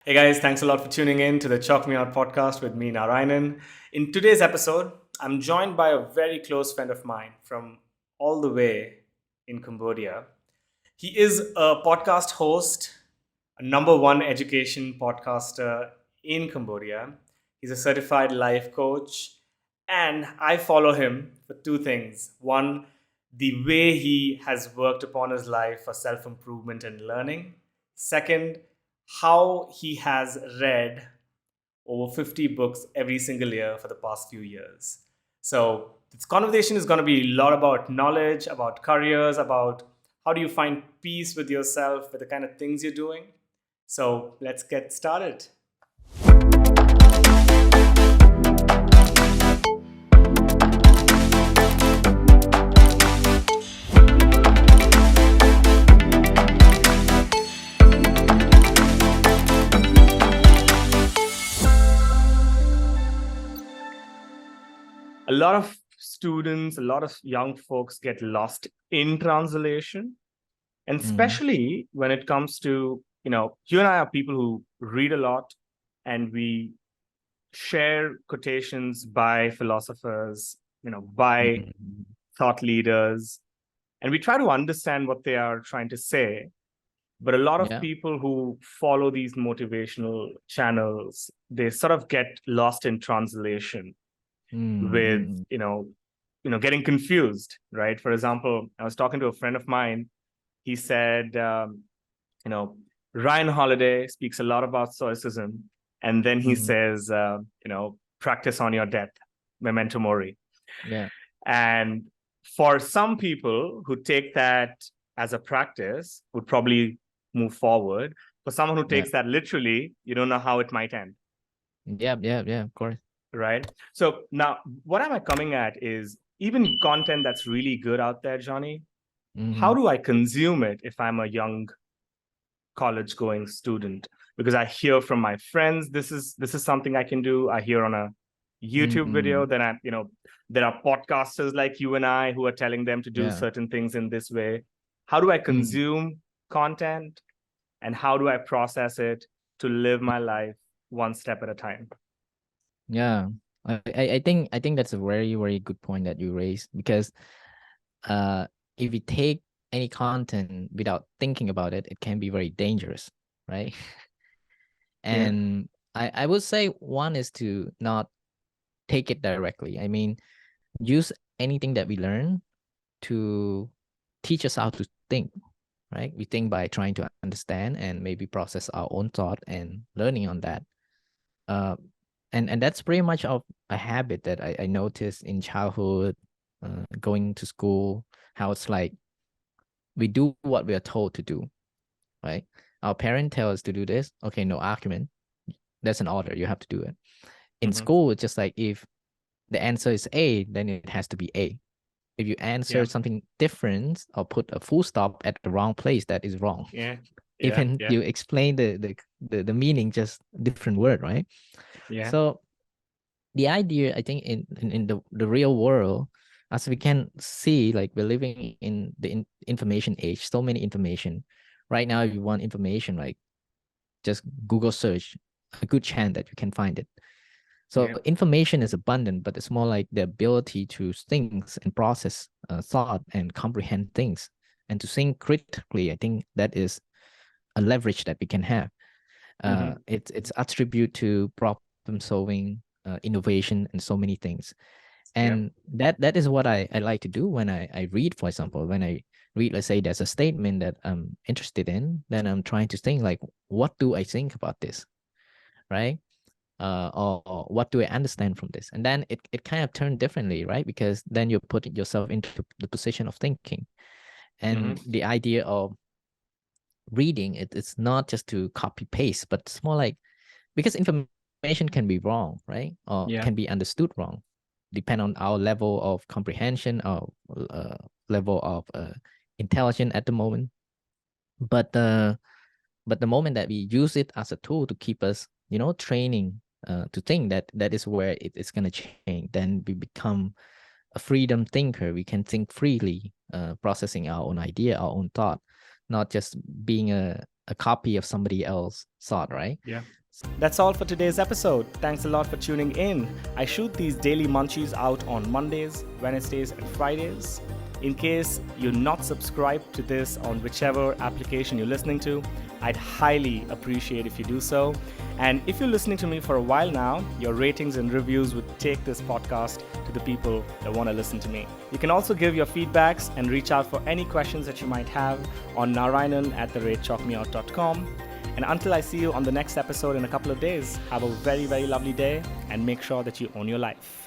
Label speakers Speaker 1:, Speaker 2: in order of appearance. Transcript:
Speaker 1: Hey guys, thanks a lot for tuning in to the Chalkmeout podcast with me, Narayanan. In today's episode, I'm joined by a very close friend of mine from all the way in Cambodia. He is a podcast host, a number one education podcaster in Cambodia. He's a certified life coach, and I follow him for two things. One, the way he has worked upon his life for self improvement and learning. Second, how he has read over 50 books every single year for the past few years. So, this conversation is going to be a lot about knowledge, about careers, about how do you find peace with yourself, with the kind of things you're doing. So, let's get started. A lot of students, a lot of young folks get lost in translation. And especially when it comes to, you and I are people who read a lot and we share quotations by philosophers, by thought leaders, and we try to understand what they are trying to say. But a lot of
Speaker 2: Yeah.
Speaker 1: people who follow these motivational channels, they sort of get lost in translation with, getting confused, right? For example, I was talking to a friend of mine. He said, you know, Ryan Holiday speaks a lot about stoicism, and then he says, practice on your death, memento mori.
Speaker 2: Yeah.
Speaker 1: And for some people who take that as a practice, would probably move forward. For someone who
Speaker 2: Yeah.
Speaker 1: takes that literally, you don't know how it might end.
Speaker 2: Yeah, of course.
Speaker 1: Right. So now, what am I coming at is even content that's really good out there, Johnny. How do I consume it if I'm a young college going student? Because I hear from my friends, this is something I can do. I hear on a YouTube video, then there are podcasters like you and I who are telling them to do
Speaker 2: Yeah.
Speaker 1: certain things in this way. How do I consume content, and how do I process it to live my life one step at a time?
Speaker 2: Yeah. I think that's a very, very good point that you raised, because if you take any content without thinking about it, it can be very dangerous, right?
Speaker 1: Yeah.
Speaker 2: And I would say one is to not take it directly. I mean, use anything that we learn to teach us how to think, right? We think by trying to understand and maybe process our own thought and learning on that. Uh, and that's pretty much of a habit that I noticed in childhood, going to school, how it's like we do what we are told to do, right? Our parent tell us to do this. Okay, no argument. That's an order. You have to do it. In school, it's just like if the answer is A, then it has to be A. If you answer something different or put a full stop at the wrong place, that is wrong.
Speaker 1: Yeah.
Speaker 2: Even you explain the meaning, just different word, right?
Speaker 1: Yeah.
Speaker 2: So the idea, I think, in the real world, as we can see, like we're living in the information age, so many information. Right now, if you want information, like just Google search, a good chance that you can find it. So information is abundant, but it's more like the ability to think and process thought and comprehend things and to think critically. I think that is a leverage that we can have. It's attribute to problem solving, innovation, and so many things. And that is what I like to do when I read. For example, when I read, let's say there's a statement that I'm interested in, then I'm trying to think like, what do I think about this, right? Or what do I understand from this? And then it kind of turned differently, right? Because then you put yourself into the position of thinking. And the idea of reading, it's not just to copy paste, but it's more like, because information can be wrong, right? Or can be understood wrong, depend on our level of comprehension, or level of intelligence at the moment. But the moment that we use it as a tool to keep us, training to think, that is where it's going to change. Then we become a freedom thinker. We can think freely, processing our own idea, our own thought, not just being a a copy of somebody else's thought, right?
Speaker 1: Yeah. That's all for today's episode. Thanks a lot for tuning in. I shoot these daily munchies out on Mondays, Wednesdays, and Fridays. In case you're not subscribed to this on whichever application you're listening to, I'd highly appreciate if you do so. And if you're listening to me for a while now, your ratings and reviews would take this podcast to the people that want to listen to me. You can also give your feedbacks and reach out for any questions that you might have on Narayanan@Chalkmeout.com. And until I see you on the next episode in a couple of days, have a very, very lovely day and make sure that you own your life.